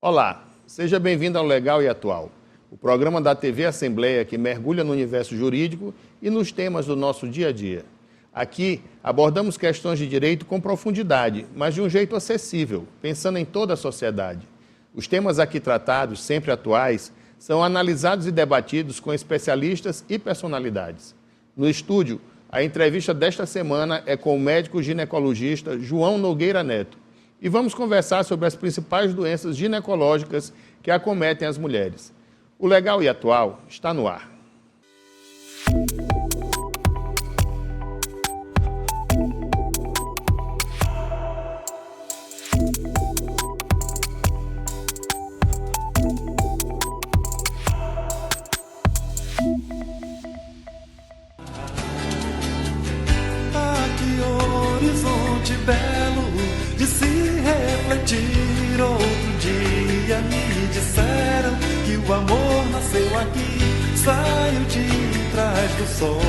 Olá, seja bem-vindo ao Legal e Atual, o programa da TV Assembleia que mergulha no universo jurídico e nos temas do nosso dia a dia. Aqui abordamos questões de direito com profundidade, mas de um jeito acessível, pensando em toda a sociedade. Os temas aqui tratados, sempre atuais, são analisados e debatidos com especialistas e personalidades. No estúdio, a entrevista desta semana é com o médico ginecologista João Nogueira Neto. E vamos conversar sobre as principais doenças ginecológicas que acometem as mulheres. O Legal e Atual está no ar. Horizonte belo de se refletir. Outro dia me disseram que o amor nasceu aqui, saiu de trás do sol,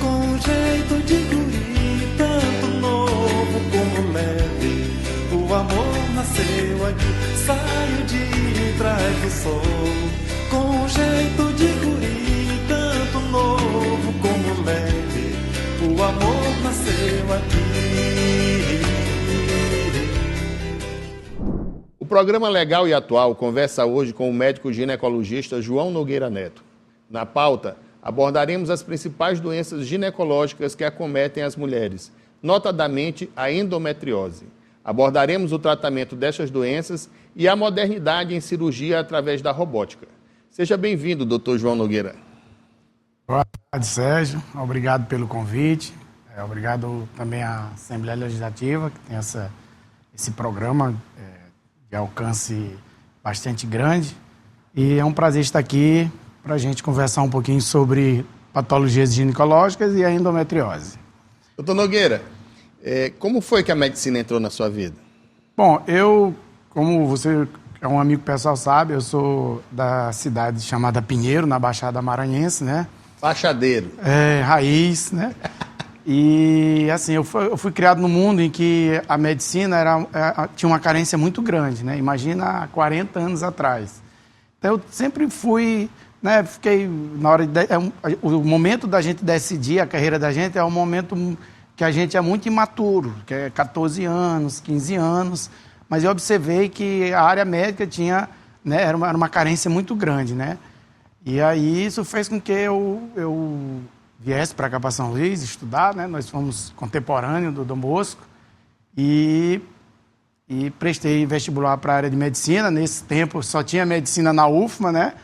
com um jeito de guri, tanto novo como leve. O amor nasceu aqui, saiu de trás do sol, com um jeito de guri, tanto novo como leve. O amor nasceu aqui. O programa Legal e Atual conversa hoje com o médico ginecologista João Nogueira Neto. Na pauta, abordaremos as principais doenças ginecológicas que acometem as mulheres, notadamente a endometriose. Abordaremos o tratamento destas doenças e a modernidade em cirurgia através da robótica. Seja bem-vindo, doutor João Nogueira. Boa tarde, Sérgio. Obrigado pelo convite. Obrigado também à Assembleia Legislativa, que tem esse programa de alcance bastante grande. E é um prazer estar aqui para a gente conversar um pouquinho sobre patologias ginecológicas e a endometriose. Doutor Nogueira, como foi que a medicina entrou na sua vida? Bom, como você é um amigo pessoal sabe, eu sou da cidade chamada Pinheiro, na Baixada Maranhense, né? Fachadeiro. Raiz, né? E, assim, eu fui criado num mundo em que a medicina tinha uma carência muito grande, né? Imagina há 40 anos atrás. Então, eu sempre fui, né? Fiquei, na hora o momento da gente decidir a carreira da gente é um momento que a gente é muito imaturo, que é 14 anos, 15 anos, mas eu observei que a área médica tinha, né? Era uma carência muito grande, né? E aí isso fez com que eu viesse para cá para São Luís estudar, né? Nós fomos contemporâneos do Dom Bosco e prestei vestibular para a área de medicina. Nesse tempo só tinha medicina na UFMA, né?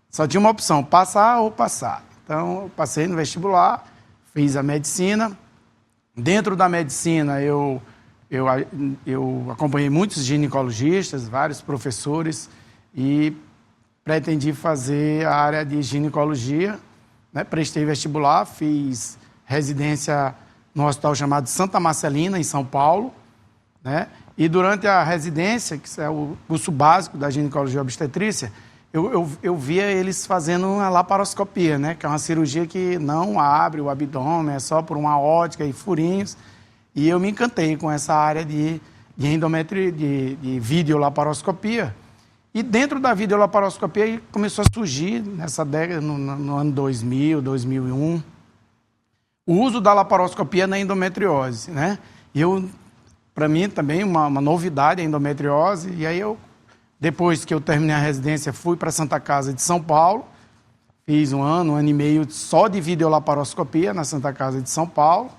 Só tinha uma opção, passar ou passar. Então eu passei no vestibular, fiz a medicina. Dentro da medicina eu acompanhei muitos ginecologistas, vários professores e pretendi fazer a área de ginecologia, né? Prestei vestibular, fiz residência no hospital chamado Santa Marcelina, em São Paulo, né? E durante a residência, que é o curso básico da ginecologia obstetrícia, eu via eles fazendo uma laparoscopia, né? Que é uma cirurgia que não abre o abdômen, é só por uma ótica e furinhos. E eu me encantei com essa área de videolaparoscopia. E dentro da videolaparoscopia começou a surgir, nessa década, no ano 2000, 2001, o uso da laparoscopia na endometriose, né? E para mim também uma novidade a endometriose. E aí depois que eu terminei a residência, fui para a Santa Casa de São Paulo, fiz um ano e meio só de videolaparoscopia na Santa Casa de São Paulo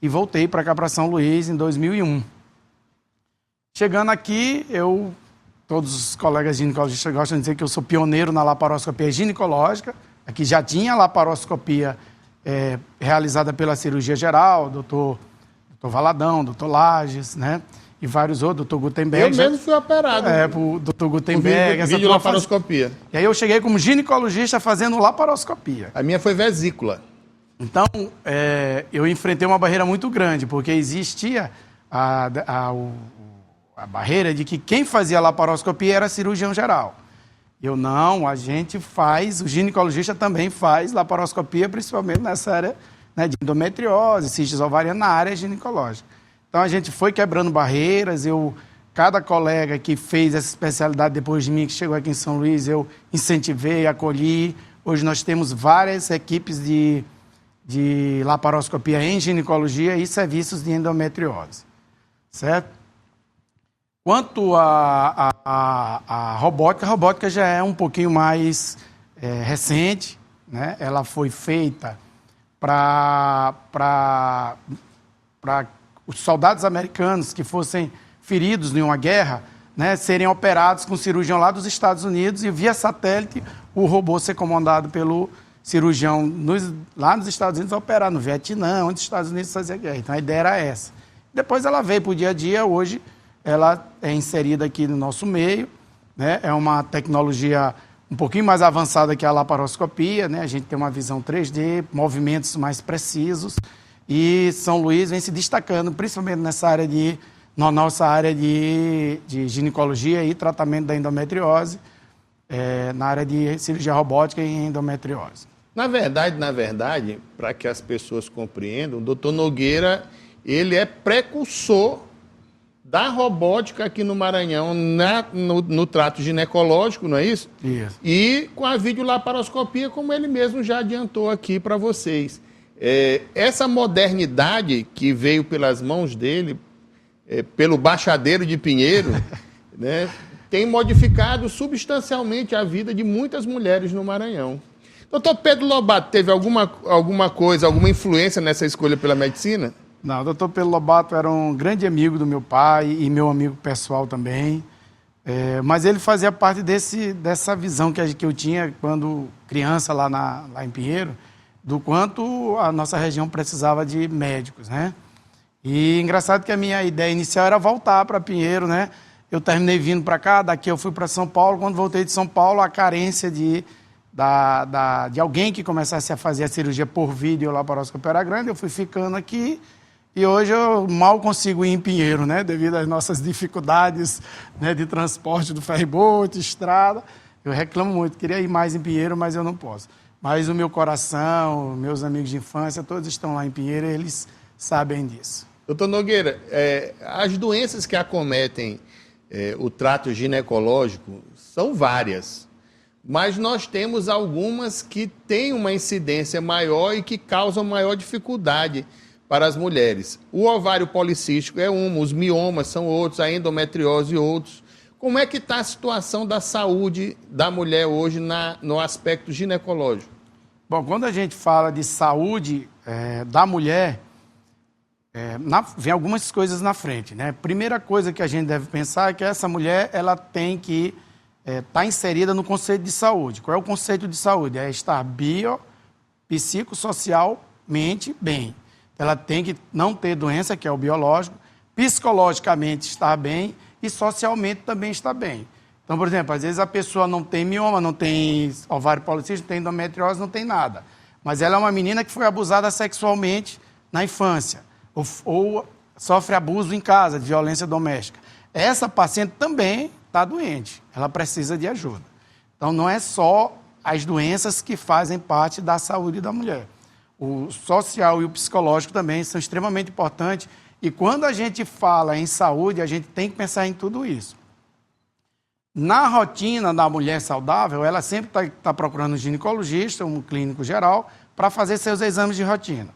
e voltei para cá, para São Luís, em 2001. Chegando aqui, todos os colegas ginecologistas gostam de dizer que eu sou pioneiro na laparoscopia ginecológica. Aqui já tinha laparoscopia realizada pela cirurgia geral, doutor Valadão, doutor Lages, né? E vários outros, doutor Gutenberg. Eu mesmo fui operado. O doutor Gutenberg. Videolaparoscopia. E aí eu cheguei como ginecologista fazendo laparoscopia. A minha foi vesícula. Então, eu enfrentei uma barreira muito grande, porque existia a barreira de que quem fazia laparoscopia era cirurgião geral. Eu não, a gente faz, o ginecologista também faz laparoscopia, principalmente nessa área, né, de endometriose, cistos ovarianos, na área ginecológica. Então a gente foi quebrando barreiras, eu cada colega que fez essa especialidade depois de mim, que chegou aqui em São Luís, eu incentivei, acolhi. Hoje nós temos várias equipes de laparoscopia em ginecologia e serviços de endometriose, certo? Quanto à robótica, a robótica já é um pouquinho mais recente, né? Ela foi feita para os soldados americanos que fossem feridos em uma guerra, né, serem operados com um cirurgião lá dos Estados Unidos e via satélite o robô ser comandado pelo cirurgião lá nos Estados Unidos operar no Vietnã, onde os Estados Unidos faziam guerra. Então a ideia era essa. Depois ela veio para o dia a dia, hoje ela é inserida aqui no nosso meio, né? É uma tecnologia um pouquinho mais avançada que a laparoscopia, né? A gente tem uma visão 3D, movimentos mais precisos, e São Luís vem se destacando, principalmente na nossa área de ginecologia e tratamento da endometriose, na área de cirurgia robótica e endometriose. Na verdade, para que as pessoas compreendam, o doutor Nogueira, ele é precursor da robótica aqui no Maranhão, no trato ginecológico, não é isso? Isso. E com a videolaparoscopia, como ele mesmo já adiantou aqui para vocês. Essa modernidade que veio pelas mãos dele, pelo Baixadeiro de Pinheiro, né, tem modificado substancialmente a vida de muitas mulheres no Maranhão. Doutor Pedro Lobato, teve alguma influência nessa escolha pela medicina? Não, o doutor Pedro Lobato era um grande amigo do meu pai e meu amigo pessoal também, mas ele fazia parte dessa visão que eu tinha quando criança lá em Pinheiro, do quanto a nossa região precisava de médicos, né? E engraçado que a minha ideia inicial era voltar para Pinheiro, né? Eu terminei vindo para cá, daqui eu fui para São Paulo. Quando voltei de São Paulo, a carência de alguém que começasse a fazer a cirurgia por vídeo laparoscopia era grande, eu fui ficando aqui e hoje eu mal consigo ir em Pinheiro, né? Devido às nossas dificuldades, né, de transporte do ferryboat, estrada. Eu reclamo muito, queria ir mais em Pinheiro, mas eu não posso. Mas o meu coração, meus amigos de infância, todos estão lá em Pinheiro e eles sabem disso. Doutor Nogueira, as doenças que acometem o trato ginecológico são várias, mas nós temos algumas que têm uma incidência maior e que causam maior dificuldade para as mulheres. O ovário policístico é um, os miomas são outros, a endometriose outros. Como é que está a situação da saúde da mulher hoje no aspecto ginecológico? Bom, quando a gente fala de saúde da mulher, vem algumas coisas na frente, né? Primeira coisa que a gente deve pensar é que essa mulher ela tem que estar inserida no conceito de saúde. Qual é o conceito de saúde? É estar psicossocialmente bem. Ela tem que não ter doença, que é o biológico, psicologicamente estar bem e socialmente também estar bem. Então, por exemplo, às vezes a pessoa não tem mioma, não tem ovário policístico, não tem endometriose, não tem nada. Mas ela é uma menina que foi abusada sexualmente na infância. Ou sofre abuso em casa, de violência doméstica. Essa paciente também está doente, ela precisa de ajuda. Então, não é só as doenças que fazem parte da saúde da mulher. O social e o psicológico também são extremamente importantes. E quando a gente fala em saúde, a gente tem que pensar em tudo isso. Na rotina da mulher saudável, ela sempre está procurando um ginecologista, um clínico geral, para fazer seus exames de rotina.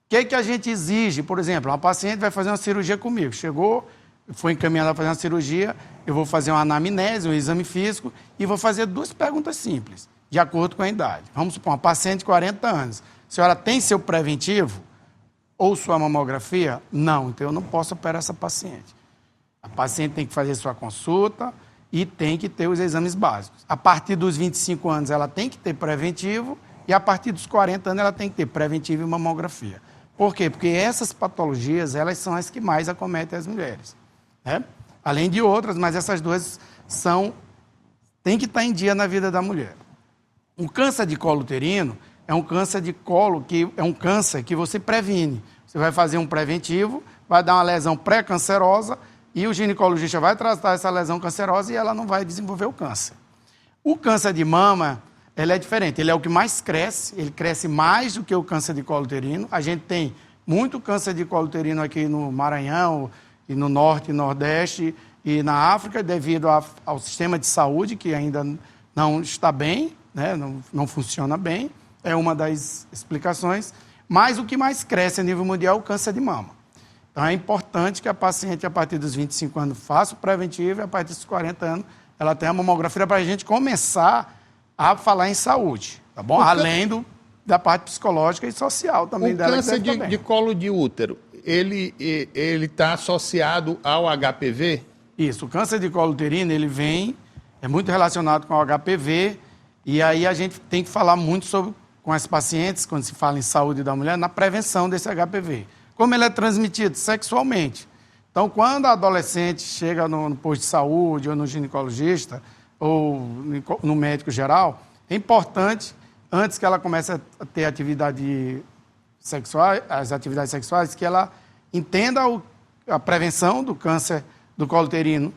O que a gente exige? Por exemplo, uma paciente vai fazer uma cirurgia comigo. Chegou, foi encaminhada a fazer uma cirurgia, eu vou fazer uma anamnese, um exame físico, e vou fazer 2 perguntas simples, de acordo com a idade. Vamos supor, uma paciente de 40 anos. A senhora tem seu preventivo? Ou sua mamografia? Não, então eu não posso operar essa paciente. A paciente tem que fazer sua consulta e tem que ter os exames básicos. A partir dos 25 anos ela tem que ter preventivo e a partir dos 40 anos ela tem que ter preventivo e mamografia. Por quê? Porque essas patologias, elas são as que mais acometem as mulheres, né? Além de outras, mas essas 2 tem que estar em dia na vida da mulher. O câncer de colo uterino é um câncer de colo que é um câncer que você previne. Você vai fazer um preventivo, vai dar uma lesão pré-cancerosa e o ginecologista vai tratar essa lesão cancerosa e ela não vai desenvolver o câncer. O câncer de mama, ele é diferente, ele é o que mais cresce, ele cresce mais do que o câncer de colo uterino. A gente tem muito câncer de colo uterino aqui no Maranhão, e no Norte e Nordeste, E na África, devido ao sistema de saúde, que ainda não está bem, né? Não funciona bem, é uma das explicações. Mas o que mais cresce a nível mundial é o câncer de mama. Então, é importante que a paciente, a partir dos 25 anos, faça o preventivo e, a partir dos 40 anos, ela tenha a mamografia para a gente começar a falar em saúde, tá bom? Além da parte psicológica e social também dela. O câncer de colo de útero, ele está associado ao HPV? Isso, o câncer de colo uterino, ele é muito relacionado com o HPV, e aí a gente tem que falar muito com as pacientes, quando se fala em saúde da mulher, na prevenção desse HPV. Como ele é transmitido? Sexualmente. Então, quando a adolescente chega no posto de saúde, ou no ginecologista, ou no médico geral, é importante, antes que ela comece a ter as atividades sexuais, que ela entenda a prevenção do câncer do colo uterino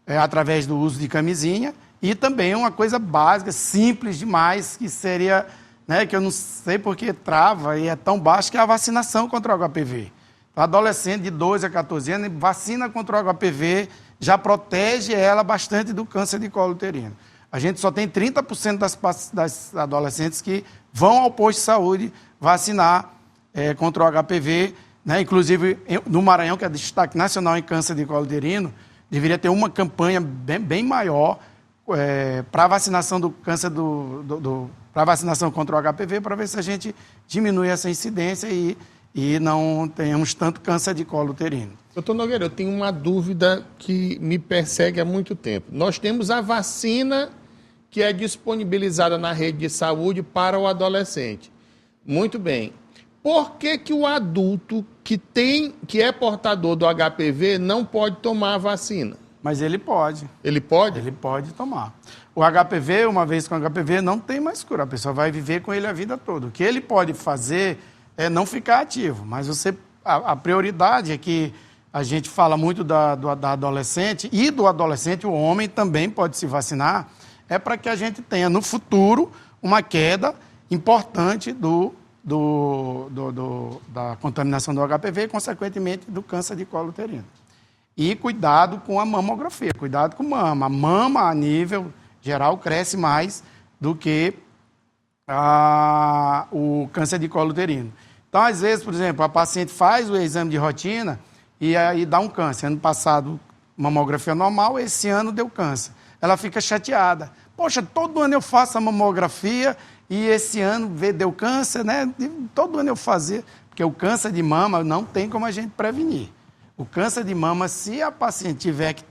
através do uso de camisinha, e também uma coisa básica, simples demais, que seria, né, que eu não sei porque trava e é tão baixo, que é a vacinação contra o HPV. Então, a adolescente de 12 a 14 anos vacina contra o HPV, já protege ela bastante do câncer de colo uterino. A gente só tem 30% das adolescentes que vão ao posto de saúde vacinar contra o HPV, né? Inclusive, no Maranhão, que é destaque nacional em câncer de colo uterino, deveria ter uma campanha bem maior para a vacinação do câncer para a vacinação contra o HPV, para ver se a gente diminui essa incidência e não tenhamos tanto câncer de colo uterino. Doutor Nogueira, eu tenho uma dúvida que me persegue há muito tempo. Nós temos a vacina que é disponibilizada na rede de saúde para o adolescente. Muito bem. Por que o adulto que é portador do HPV não pode tomar a vacina? Mas ele pode. Ele pode? Ele pode tomar. O HPV, uma vez com o HPV, não tem mais cura. A pessoa vai viver com ele a vida toda. O que ele pode fazer é não ficar ativo. Mas a prioridade é que a gente fala muito da adolescente, e do adolescente, o homem também pode se vacinar, é para que a gente tenha no futuro uma queda importante da contaminação do HPV e, consequentemente, do câncer de colo uterino. E cuidado com a mamografia, cuidado com a mama. A mama, a nível geral, cresce mais do que o câncer de colo uterino. Então, às vezes, por exemplo, a paciente faz o exame de rotina e aí dá um câncer. Ano passado, mamografia normal, esse ano deu câncer. Ela fica chateada. Poxa, todo ano eu faço a mamografia e esse ano deu câncer, né? Todo ano eu fazia, porque o câncer de mama não tem como a gente prevenir. O câncer de mama, se a paciente tiver que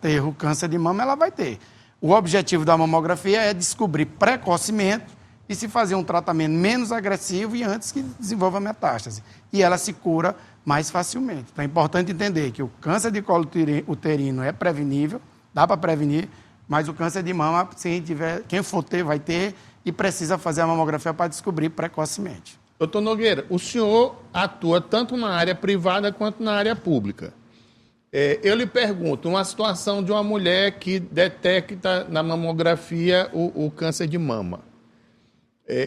ter o câncer de mama, ela vai ter. O objetivo da mamografia é descobrir precocemente e se fazer um tratamento menos agressivo e antes que desenvolva metástase. E ela se cura mais facilmente. Então é importante entender que o câncer de colo uterino é prevenível, dá para prevenir, mas o câncer de mama, quem for ter, vai ter e precisa fazer a mamografia para descobrir precocemente. Doutor Nogueira, o senhor atua tanto na área privada quanto na área pública. Eu lhe pergunto, uma situação de uma mulher que detecta na mamografia o câncer de mama.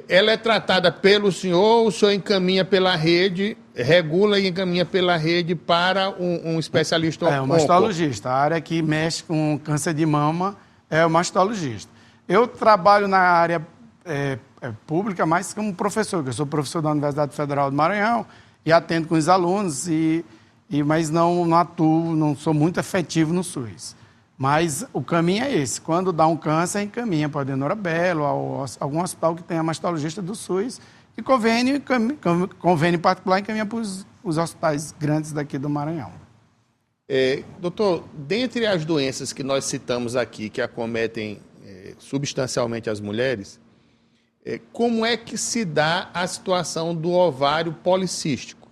Ela é tratada pelo senhor, o senhor encaminha pela rede, regula e encaminha pela rede para um especialista o mastologista. A área que mexe com câncer de mama é o mastologista. Eu trabalho na área pública mais como professor, porque eu sou professor da Universidade Federal do Maranhão e atendo com os alunos, mas não atuo, não sou muito efetivo no SUS. Mas o caminho é esse. Quando dá um câncer, encaminha para o Adenora Bello, algum hospital que tenha mastologista do SUS, e convênio particular encaminha para os hospitais grandes daqui do Maranhão. Doutor, dentre as doenças que nós citamos aqui, que acometem substancialmente as mulheres, como é que se dá a situação do ovário policístico?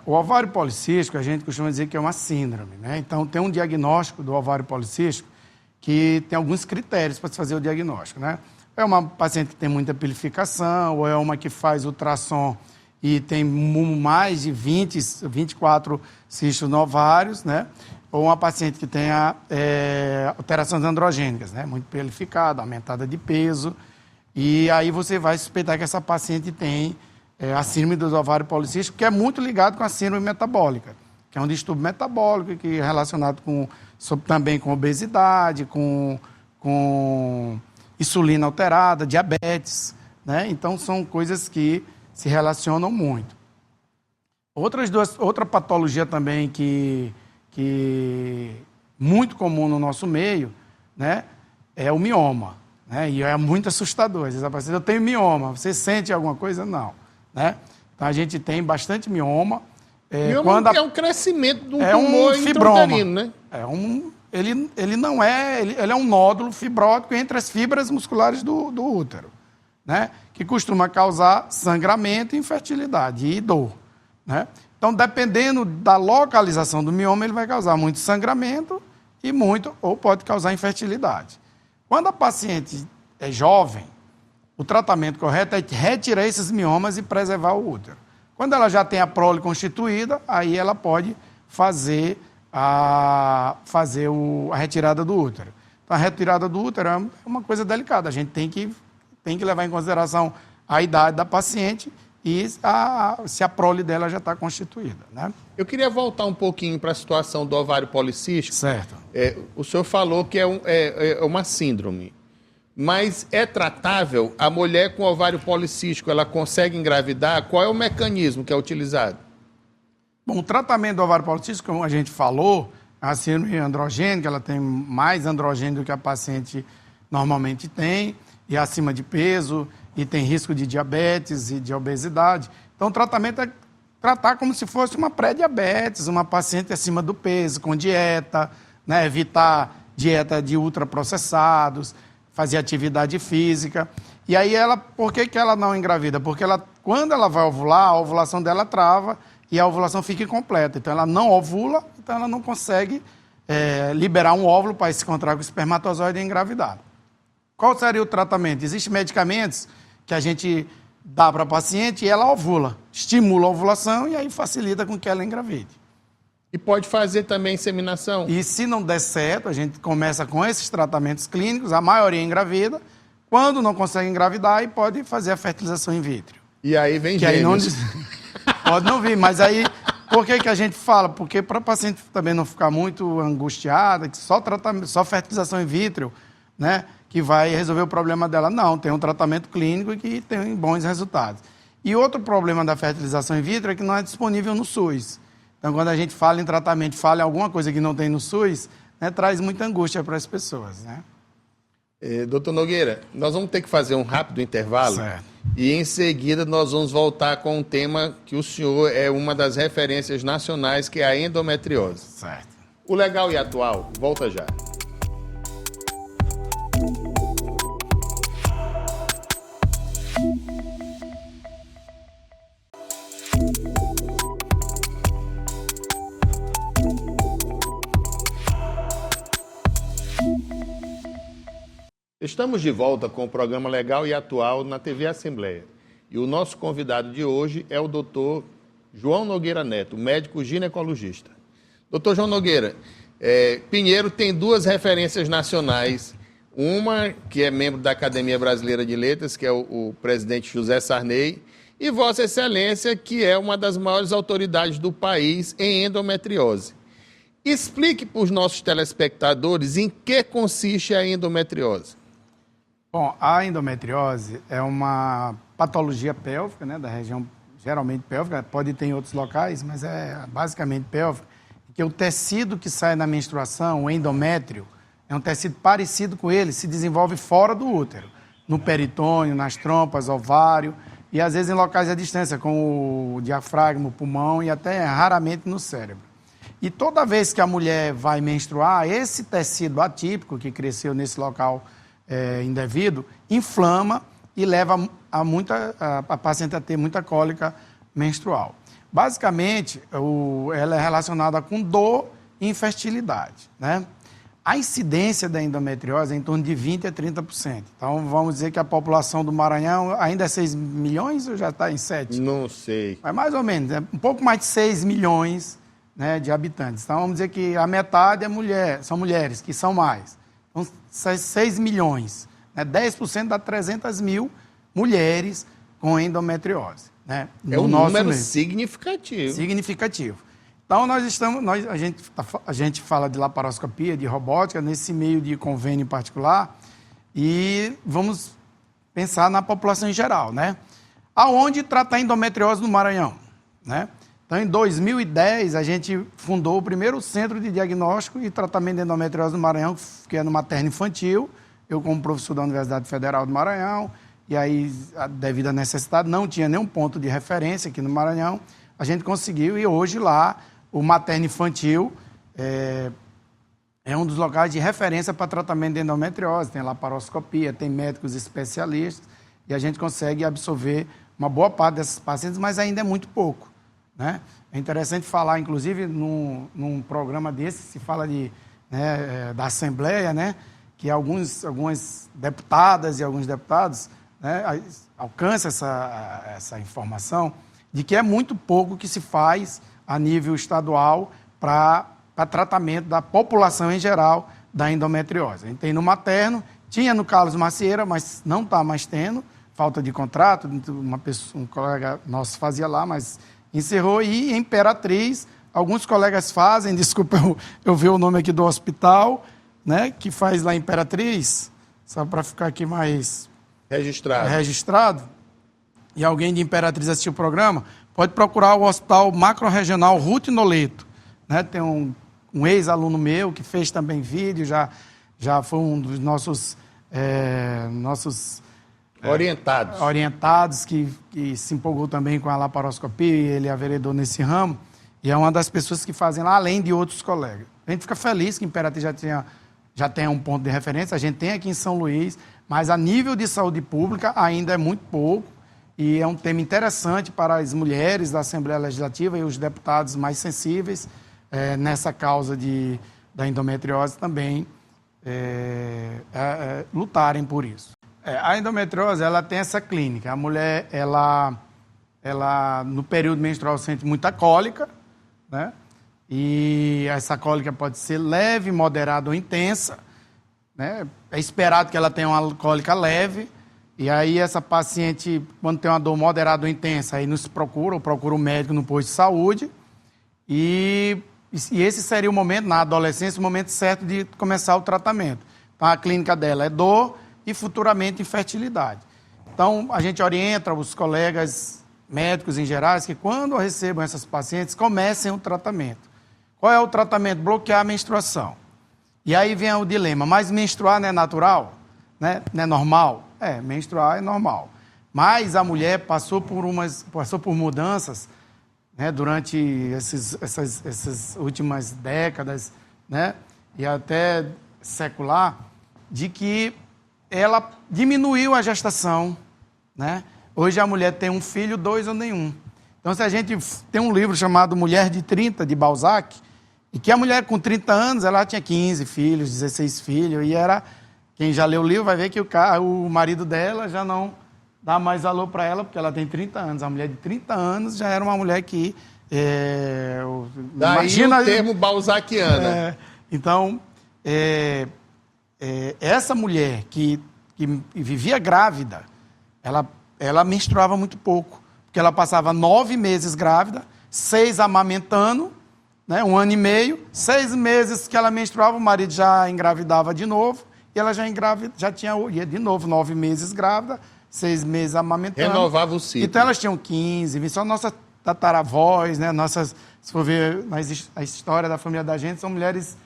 O ovário policístico, a gente costuma dizer que é uma síndrome, né? Então, tem um diagnóstico do ovário policístico que tem alguns critérios para se fazer o diagnóstico, né? É uma paciente que tem muita pilificação, ou é uma que faz ultrassom e tem mais de 24 cistos no ovários, né? Ou uma paciente que tenha alterações androgênicas, né? Muito pilificada, aumentada de peso. E aí você vai suspeitar que essa paciente tem a síndrome do ovário policístico, que é muito ligado com a síndrome metabólica, que é um distúrbio metabólico, que é relacionado também com obesidade, com insulina alterada, diabetes, né? Então, são coisas que se relacionam muito. Outra patologia também que muito comum no nosso meio, né, é o mioma, né? E é muito assustador. Às vezes a paciente, eu tenho mioma, você sente alguma coisa? Não, né? Então, a gente tem bastante mioma. Mioma é um crescimento de um tumor intrauterino, né? Ele não é... Ele é um nódulo fibrótico entre as fibras musculares do útero, né? Que costuma causar sangramento, infertilidade e dor, né? Então, dependendo da localização do mioma, ele vai causar muito sangramento ou pode causar infertilidade. Quando a paciente é jovem, o tratamento correto é retirar esses miomas e preservar o útero. Quando ela já tem a prole constituída, aí ela pode fazer a retirada do útero. Então, a retirada do útero é uma coisa delicada. A gente tem que levar em consideração a idade da paciente e se a prole dela já está constituída, né? Eu queria voltar um pouquinho para a situação do ovário policístico. Certo. O senhor falou que é uma síndrome, mas é tratável? A mulher com ovário policístico, ela consegue engravidar? Qual é o mecanismo que é utilizado? Bom, o tratamento do ovário policístico, como a gente falou, a síndrome androgênica, ela tem mais androgênio do que a paciente normalmente tem, e é acima de peso, e tem risco de diabetes e de obesidade. Então, o tratamento é tratar como se fosse uma pré-diabetes, uma paciente acima do peso, com dieta, né? Evitar dieta de ultraprocessados, fazer atividade física. E aí, por que ela não engravida? Porque quando ela vai ovular, a ovulação dela trava e a ovulação fica incompleta. Então, ela não ovula, então ela não consegue liberar um óvulo para se encontrar com o espermatozoide e engravidar. Qual seria o tratamento? Existem medicamentos que a gente dá para a paciente e ela ovula, estimula a ovulação e aí facilita com que ela engravide. E pode fazer também inseminação? E se não der certo, a gente começa com esses tratamentos clínicos, a maioria engravida, quando não consegue engravidar, aí pode fazer a fertilização in vitro. E aí vem gêmeos. Pode não vir, mas aí, por que a gente fala? Porque para a paciente também não ficar muito angustiada, que só fertilização in vitro, né, que vai resolver o problema dela. Não, tem um tratamento clínico e que tem bons resultados. E outro problema da fertilização in vitro é que não é disponível no SUS. Então, quando a gente fala em tratamento, fala em alguma coisa que não tem no SUS, né, traz muita angústia para as pessoas, né? Doutor Nogueira, nós vamos ter que fazer um rápido intervalo. Certo. E em seguida nós vamos voltar com um tema que o senhor é uma das referências nacionais, que é a endometriose. Certo. O Legal e Atual, volta já. Estamos de volta com o programa Legal e Atual na TV Assembleia. E o nosso convidado de hoje é o doutor João Nogueira Neto, médico ginecologista. Doutor João Nogueira, Pinheiro tem duas referências nacionais. Uma que é membro da Academia Brasileira de Letras, que é o presidente José Sarney, e Vossa Excelência, que é uma das maiores autoridades do país em endometriose. Explique para os nossos telespectadores em que consiste a endometriose. Bom, a endometriose é uma patologia pélvica, né, da região geralmente pélvica, pode ter em outros locais, mas é basicamente pélvica, que o tecido que sai na menstruação, o endométrio, é um tecido parecido com ele, se desenvolve fora do útero, no peritônio, nas trompas, ovário, e às vezes em locais à distância, como o diafragma, o pulmão e até raramente no cérebro. E toda vez que a mulher vai menstruar, esse tecido atípico que cresceu nesse local indevido, inflama e leva a paciente a ter muita cólica menstrual. Basicamente, ela é relacionada com dor e infertilidade, né? A incidência da endometriose é em torno de 20% a 30%. Então, vamos dizer que a população do Maranhão ainda é 6 milhões ou já está em 7? Não sei. Mas mais ou menos, um pouco mais de 6 milhões, né, de habitantes. Então, vamos dizer que a metade são mulheres, que são mais. Então, 6 milhões. Né, 10% dá 300 mil mulheres com endometriose. Né, é um número significativo. Significativo. Então, a gente fala de laparoscopia, de robótica, nesse meio de convênio particular, e vamos pensar na população em geral, né? Aonde tratar endometriose no Maranhão, né? Então, em 2010, a gente fundou o primeiro centro de diagnóstico e tratamento de endometriose no Maranhão, que é no materno infantil. Eu, como professor da Universidade Federal do Maranhão, e aí, devido à necessidade, não tinha nenhum ponto de referência aqui no Maranhão, a gente conseguiu, e hoje lá, o materno infantil é um dos locais de referência para tratamento de endometriose, tem laparoscopia, tem médicos especialistas, e a gente consegue absorver uma boa parte desses pacientes, mas ainda é muito pouco, né? É interessante falar, inclusive, num programa desse, se fala da Assembleia, né, que algumas deputadas e alguns deputados, né, alcançam essa informação de que é muito pouco que se faz a nível estadual para tratamento da população em geral da endometriose. A gente tem no materno, tinha no Carlos Macieira, mas não está mais tendo, falta de contrato, um colega nosso fazia lá, mas encerrou. E em Imperatriz, alguns colegas fazem, desculpa eu ver o nome aqui do hospital, né, que faz lá em Imperatriz, só para ficar aqui mais registrado, e alguém de Imperatriz assistiu o programa, pode procurar o Hospital Macro-Regional Ruth Noleto, né? Tem um ex-aluno meu que fez também vídeo, já foi um dos nossos orientados que se empolgou também com a laparoscopia, ele é vereador nesse ramo, e é uma das pessoas que fazem lá, além de outros colegas. A gente fica feliz que Imperatriz já tenha um ponto de referência, a gente tem aqui em São Luís, mas a nível de saúde pública ainda é muito pouco, e é um tema interessante para as mulheres da Assembleia Legislativa e os deputados mais sensíveis nessa causa da endometriose também lutarem por isso. A endometriose, ela tem essa clínica. A mulher, ela no período menstrual sente muita cólica, né? E essa cólica pode ser leve, moderada ou intensa, né? É esperado que ela tenha uma cólica leve. E aí essa paciente, quando tem uma dor moderada ou intensa, aí nos procura o médico no posto de saúde. E esse seria o momento, na adolescência, o momento certo de começar o tratamento. Então, a clínica dela é dor e futuramente infertilidade. Então, a gente orienta os colegas médicos em geral que quando recebam essas pacientes, comecem o tratamento. Qual é o tratamento? Bloquear a menstruação. E aí vem o dilema, mas menstruar não é natural? Né? Não é normal? Menstruar é normal. Mas a mulher passou por mudanças, né, durante essas últimas décadas, né, e até secular, de que ela diminuiu a gestação, né? Hoje a mulher tem um filho, 2 ou nenhum. Então, se a gente tem um livro chamado Mulher de 30, de Balzac, e que a mulher com 30 anos, ela tinha 15 filhos, 16 filhos, e quem já leu o livro vai ver que o marido dela já não dá mais valor para ela, porque ela tem 30 anos. A mulher de 30 anos já era uma mulher que... Daí imagina, o termo balzaquiana. Então, essa mulher que vivia grávida, ela menstruava muito pouco, porque ela passava 9 meses grávida, 6 amamentando, né, 1 ano e meio, 6 meses que ela menstruava, o marido já engravidava de novo, e ela já tinha de novo 9 meses grávida, 6 meses amamentando. Renovava o ciclo. Então elas tinham 15, só nossas tataravós, né, se for ver a história da família da gente, são mulheres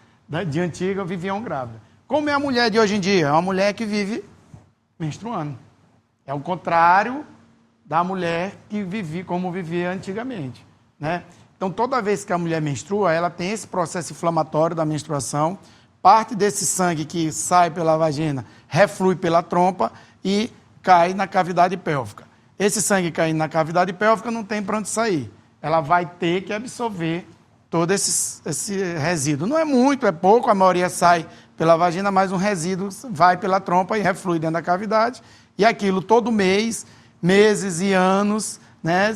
de antiga viviam grávidas. Como é a mulher de hoje em dia? É uma mulher que vive menstruando. É o contrário da mulher que vivia como vivia antigamente, né? Então, toda vez que a mulher menstrua, ela tem esse processo inflamatório da menstruação, parte desse sangue que sai pela vagina reflui pela trompa e cai na cavidade pélvica. Esse sangue caindo na cavidade pélvica não tem para onde sair. Ela vai ter que absorver todo esse resíduo. Não é muito, é pouco, a maioria sai pela vagina, mas um resíduo vai pela trompa e reflui dentro da cavidade. E aquilo todo mês, meses e anos, né?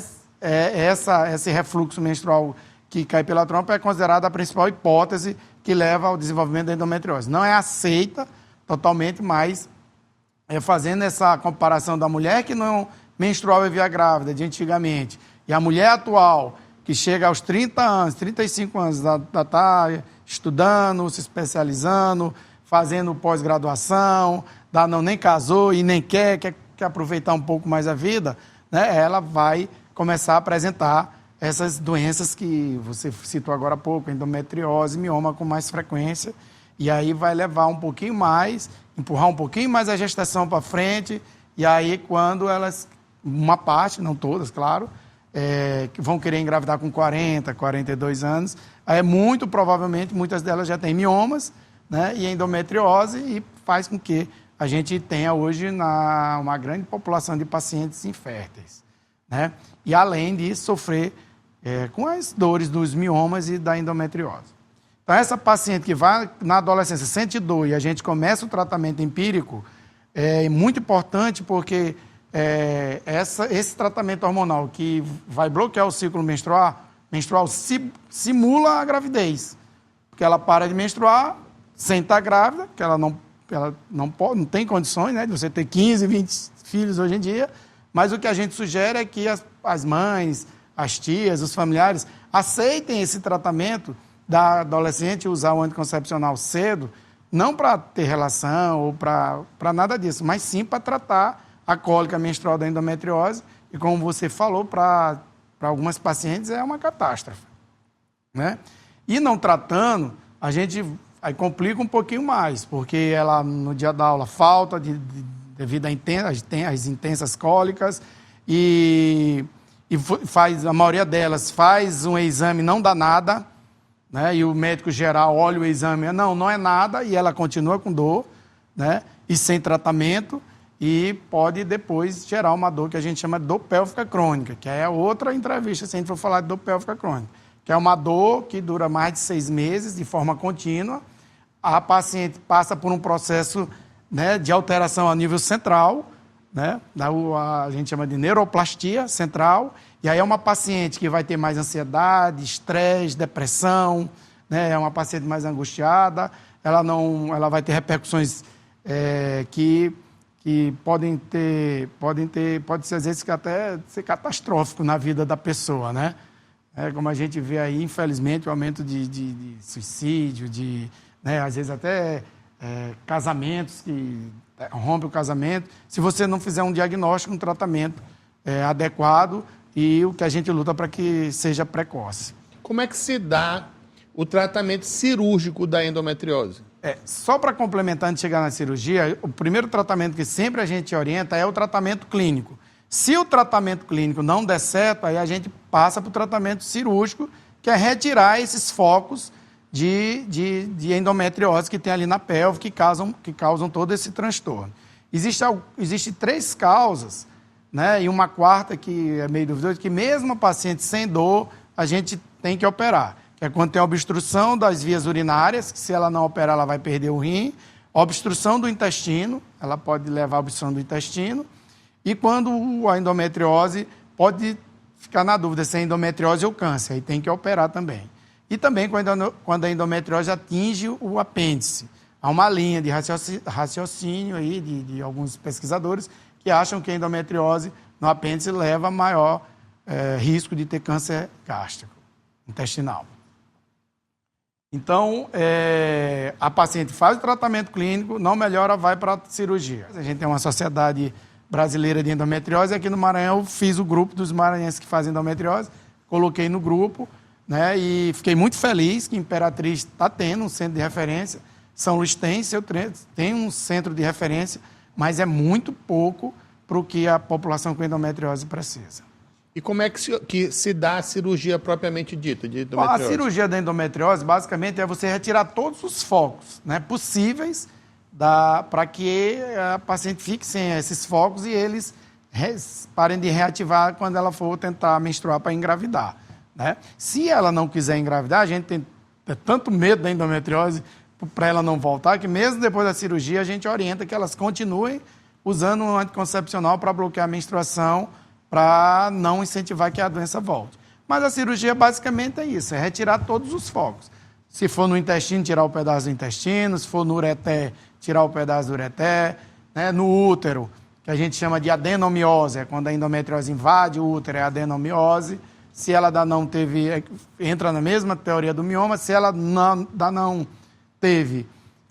Esse refluxo menstrual que cai pela trompa é considerada a principal hipótese que leva ao desenvolvimento da endometriose. Não é aceita totalmente, mas fazendo essa comparação da mulher que não menstruava e vivia grávida de antigamente e a mulher atual que chega aos 30 anos, 35 anos, está estudando, se especializando, fazendo pós-graduação, nem casou e nem quer aproveitar um pouco mais a vida, né? Ela vai começar a apresentar essas doenças que você citou agora há pouco, endometriose, mioma com mais frequência, e aí vai levar um pouquinho mais, empurrar um pouquinho mais a gestação para frente, e aí quando elas, uma parte, não todas, claro, que vão querer engravidar com 40, 42 anos, aí muito provavelmente muitas delas já têm miomas, né, e endometriose, e faz com que a gente tenha hoje uma grande população de pacientes inférteis, né, e além disso sofrer com as dores dos miomas e da endometriose. Então, essa paciente que vai na adolescência, sente dor e a gente começa o tratamento empírico, é muito importante porque esse tratamento hormonal que vai bloquear o ciclo menstrual simula a gravidez. Porque ela para de menstruar sem estar grávida, porque ela não tem condições, né, de você ter 15, 20 filhos hoje em dia, mas o que a gente sugere é que as mães, as tias, os familiares aceitem esse tratamento da adolescente usar o anticoncepcional cedo, não para ter relação ou para nada disso, mas sim para tratar a cólica menstrual da endometriose, e como você falou, para algumas pacientes é uma catástrofe, né? E não tratando, a gente aí complica um pouquinho mais, porque ela no dia da aula falta devido às intensas cólicas e a maioria delas faz um exame, não dá nada, né? E o médico geral olha o exame, não é nada, e ela continua com dor, né? E sem tratamento, e pode depois gerar uma dor que a gente chama de dor pélvica crônica, que é outra entrevista, se a gente for falar de dor pélvica crônica, que é uma dor que dura mais de 6 meses, de forma contínua. A paciente passa por um processo, né, de alteração a nível central, né? A gente chama de neuroplastia central, e aí é uma paciente que vai ter mais ansiedade, estresse, depressão, né? É uma paciente mais angustiada, ela vai ter repercussões que pode ser às vezes até ser catastrófico na vida da pessoa, né? Como a gente vê aí, infelizmente, o aumento de suicídio, né, às vezes até casamentos que rompe o casamento, se você não fizer um diagnóstico, um tratamento adequado, e o que a gente luta para que seja precoce. Como é que se dá o tratamento cirúrgico da endometriose? Só para complementar, antes de chegar na cirurgia, o primeiro tratamento que sempre a gente orienta é o tratamento clínico. Se o tratamento clínico não der certo, aí a gente passa para o tratamento cirúrgico, que é retirar esses focos de endometriose que tem ali na pelve, que causam todo esse transtorno. Existem 3 causas, né, e uma quarta que é meio duvidosa, que mesmo a paciente sem dor, a gente tem que operar. Que é quando tem obstrução das vias urinárias, que se ela não operar, ela vai perder o rim, obstrução do intestino, ela pode levar à obstrução do intestino, e quando a endometriose, pode ficar na dúvida se é endometriose ou câncer, aí tem que operar também. E também quando a endometriose atinge o apêndice. Há uma linha de raciocínio aí de alguns pesquisadores que acham que a endometriose no apêndice leva a maior risco de ter câncer gástrico, intestinal. Então, a paciente faz o tratamento clínico, não melhora, vai para a cirurgia. A gente tem uma sociedade brasileira de endometriose, aqui no Maranhão eu fiz o grupo dos maranhenses que fazem endometriose, coloquei no grupo, né, e fiquei muito feliz que Imperatriz está tendo um centro de referência, São Luís tem um centro de referência, mas é muito pouco para o que a população com endometriose precisa. E como é que se dá a cirurgia propriamente dita de endometriose? A cirurgia da endometriose, basicamente, é você retirar todos os focos, né, possíveis para que a paciente fique sem esses focos e eles parem de reativar quando ela for tentar menstruar para engravidar, né? Se ela não quiser engravidar, a gente tem tanto medo da endometriose para ela não voltar, que mesmo depois da cirurgia a gente orienta que elas continuem usando um anticoncepcional para bloquear a menstruação, para não incentivar que a doença volte. Mas a cirurgia basicamente é isso, é retirar todos os focos. Se for no intestino, tirar o pedaço do intestino, se for no ureter, tirar o pedaço do ureter, né? No útero, que a gente chama de adenomiose, é quando a endometriose invade o útero, é adenomiose, Se ela ainda não teve, entra na mesma teoria do mioma, se ela ainda não teve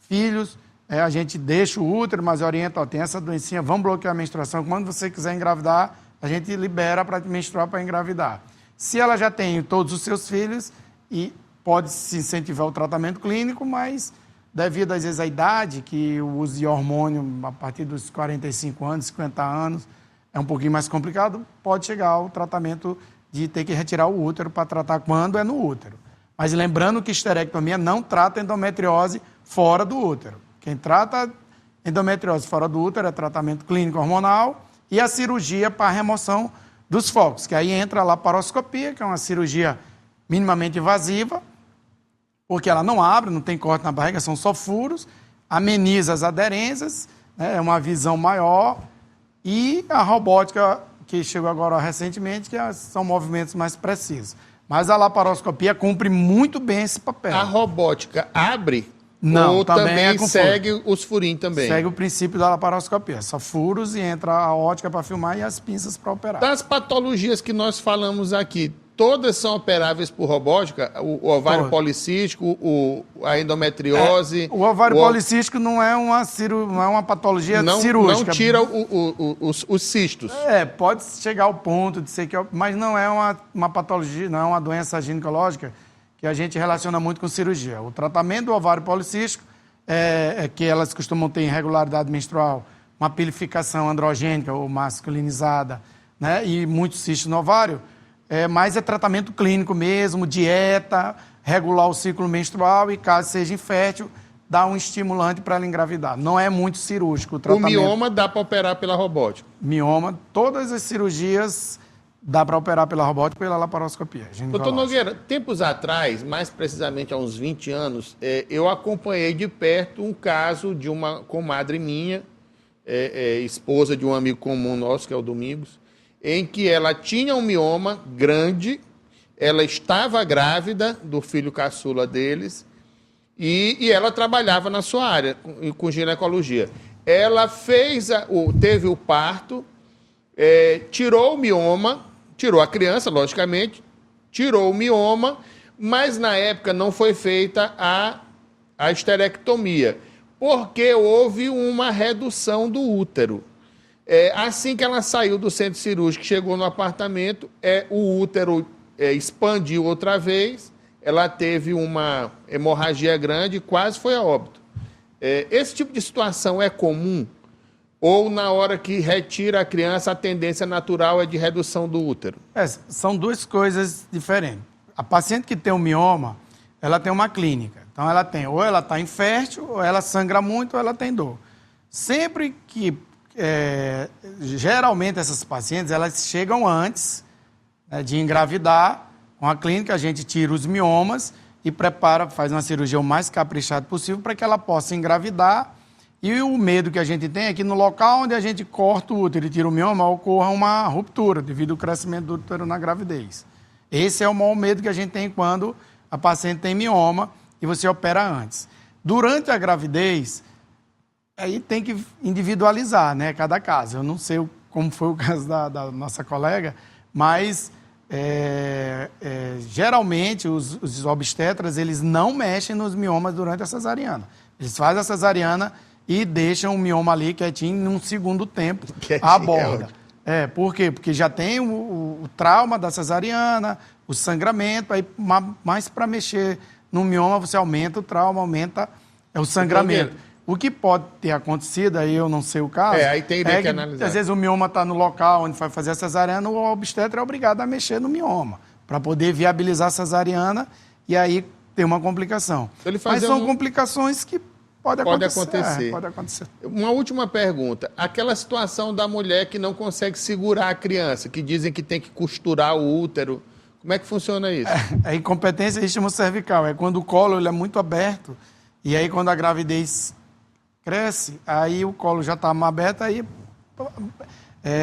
filhos, a gente deixa o útero, mas orienta, ó, tem essa doencinha, vamos bloquear a menstruação, quando você quiser engravidar, a gente libera para menstruar para engravidar. Se ela já tem todos os seus filhos, e pode se incentivar o tratamento clínico, mas devido às vezes à idade, que o uso de hormônio a partir dos 45 anos, 50 anos, é um pouquinho mais complicado, pode chegar ao tratamento de ter que retirar o útero para tratar quando é no útero. Mas lembrando que esterectomia não trata endometriose fora do útero. Quem trata endometriose fora do útero é tratamento clínico hormonal e a cirurgia para a remoção dos focos, que aí entra a laparoscopia, que é uma cirurgia minimamente invasiva, porque ela não abre, não tem corte na barriga, são só furos, ameniza as aderências, né, é uma visão maior, e a robótica, que chegou agora recentemente, que são movimentos mais precisos. Mas a laparoscopia cumpre muito bem esse papel. A robótica abre? Não, ou também segue os furinhos também? Segue o princípio da laparoscopia. Só furos e entra a ótica para filmar e as pinças para operar. Das patologias que nós falamos aqui, todas são operáveis por robótica? O ovário policístico, a endometriose... O ovário policístico não é uma patologia cirúrgica. Não tira os cistos. Pode chegar ao ponto de ser que... Mas não é uma patologia, não é uma doença ginecológica que a gente relaciona muito com cirurgia. O tratamento do ovário policístico é que elas costumam ter irregularidade menstrual, uma pilificação androgênica ou masculinizada, né, e muitos cistos no ovário, mas é tratamento clínico mesmo, dieta, regular o ciclo menstrual e, caso seja infértil, dar um estimulante para ela engravidar. Não é muito cirúrgico o tratamento. O mioma dá para operar pela robótica? Mioma, todas as cirurgias dá para operar pela robótica e pela laparoscopia. Doutor Nogueira, tempos atrás, mais precisamente há uns 20 anos, eu acompanhei de perto um caso de uma comadre minha, esposa de um amigo comum nosso, que é o Domingos, em que ela tinha um mioma grande, ela estava grávida do filho caçula deles e ela trabalhava na sua área, com ginecologia. Ela teve o parto, tirou o mioma, tirou a criança, logicamente, tirou o mioma, mas na época não foi feita a esterectomia, porque houve uma redução do útero. Assim que ela saiu do centro cirúrgico, chegou no apartamento, o útero expandiu outra vez, ela teve uma hemorragia grande e quase foi a óbito. Esse tipo de situação é comum? Ou na hora que retira a criança, a tendência natural é de redução do útero? São duas coisas diferentes. A paciente que tem um mioma, ela tem uma clínica. Então, ou ela está infértil, ou ela sangra muito, ou ela tem dor. Sempre que... geralmente essas pacientes, elas chegam antes, né, de engravidar. Com a clínica, a gente tira os miomas e faz uma cirurgia o mais caprichada possível para que ela possa engravidar. E o medo que a gente tem é que no local onde a gente corta o útero e tira o mioma, ocorra uma ruptura devido ao crescimento do útero na gravidez. Esse é o maior medo que a gente tem quando a paciente tem mioma e você opera antes. Durante a gravidez, aí tem que individualizar, né, cada caso. Eu não sei como foi o caso da nossa colega, mas geralmente os obstetras, eles não mexem nos miomas durante a cesariana. Eles fazem a cesariana e deixam o mioma ali quietinho num segundo tempo à borda. Por quê? Porque já tem o trauma da cesariana, o sangramento, aí mais para mexer no mioma você aumenta o trauma, aumenta o sangramento. O que pode ter acontecido, aí eu não sei o caso, aí tem que analisar. Às vezes o mioma está no local onde vai fazer a cesariana, o obstetra é obrigado a mexer no mioma, para poder viabilizar a cesariana e aí ter uma complicação. Mas são complicações que Pode acontecer. Uma última pergunta. Aquela situação da mulher que não consegue segurar a criança, que dizem que tem que costurar o útero, como é que funciona isso? A incompetência rígito cervical. É quando o colo ele é muito aberto e aí quando a gravidez cresce, aí o colo já está aberto, aí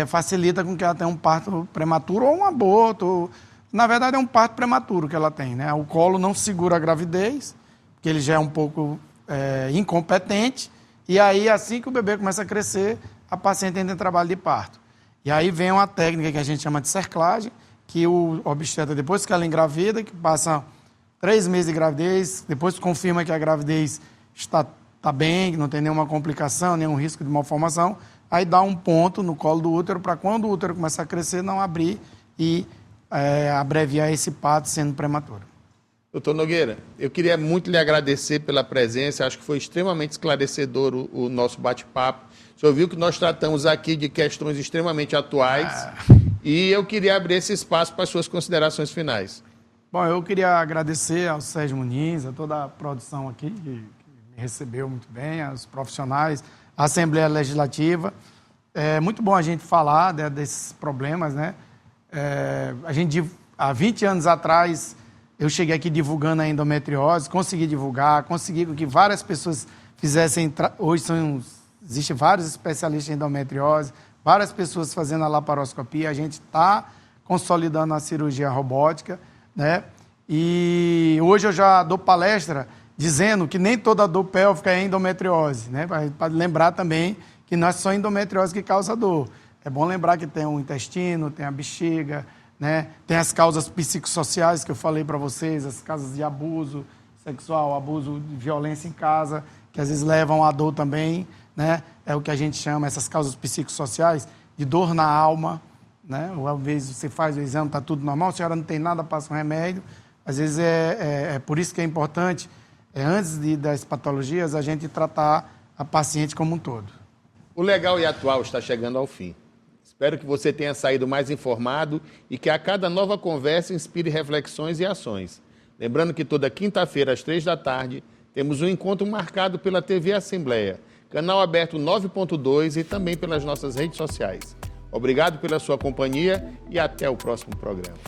facilita com que ela tenha um parto prematuro ou um aborto. Na verdade, é um parto prematuro que ela tem, né? O colo não segura a gravidez, porque ele já é um pouco incompetente, e aí, assim que o bebê começa a crescer, a paciente entra em trabalho de parto. E aí vem uma técnica que a gente chama de cerclagem, que o obstetra, depois que ela engravida, que passa 3 meses de gravidez, depois confirma que a gravidez está bem, que não tem nenhuma complicação, nenhum risco de malformação, aí dá um ponto no colo do útero para quando o útero começar a crescer, não abrir e abreviar esse parto sendo prematuro. Doutor Nogueira, eu queria muito lhe agradecer pela presença, acho que foi extremamente esclarecedor o nosso bate-papo. O senhor viu que nós tratamos aqui de questões extremamente atuais e eu queria abrir esse espaço para as suas considerações finais. Bom, eu queria agradecer ao Sérgio Muniz, a toda a produção aqui, que me recebeu muito bem, aos profissionais, a Assembleia Legislativa. É muito bom a gente falar desses problemas, né? Há 20 anos atrás, eu cheguei aqui divulgando a endometriose, consegui divulgar, consegui que várias pessoas fizessem... Hoje existem vários especialistas em endometriose, várias pessoas fazendo a laparoscopia, a gente está consolidando a cirurgia robótica, né? E hoje eu já dou palestra dizendo que nem toda dor pélvica é endometriose, né? Para lembrar também que não é só endometriose que causa dor. É bom lembrar que tem o intestino, tem a bexiga, né? Tem as causas psicossociais que eu falei para vocês, as causas de abuso sexual, abuso de violência em casa, que às vezes levam à dor também, né? É o que a gente chama, essas causas psicossociais, de dor na alma, né? Ou às vezes você faz o exame, está tudo normal, a senhora não tem nada, passa um remédio. Às vezes é por isso que é importante, antes das patologias, a gente tratar a paciente como um todo. O Legal e Atual está chegando ao fim. Espero que você tenha saído mais informado e que a cada nova conversa inspire reflexões e ações. Lembrando que toda quinta-feira, às 15h, temos um encontro marcado pela TV Assembleia, canal aberto 9.2 e também pelas nossas redes sociais. Obrigado pela sua companhia e até o próximo programa.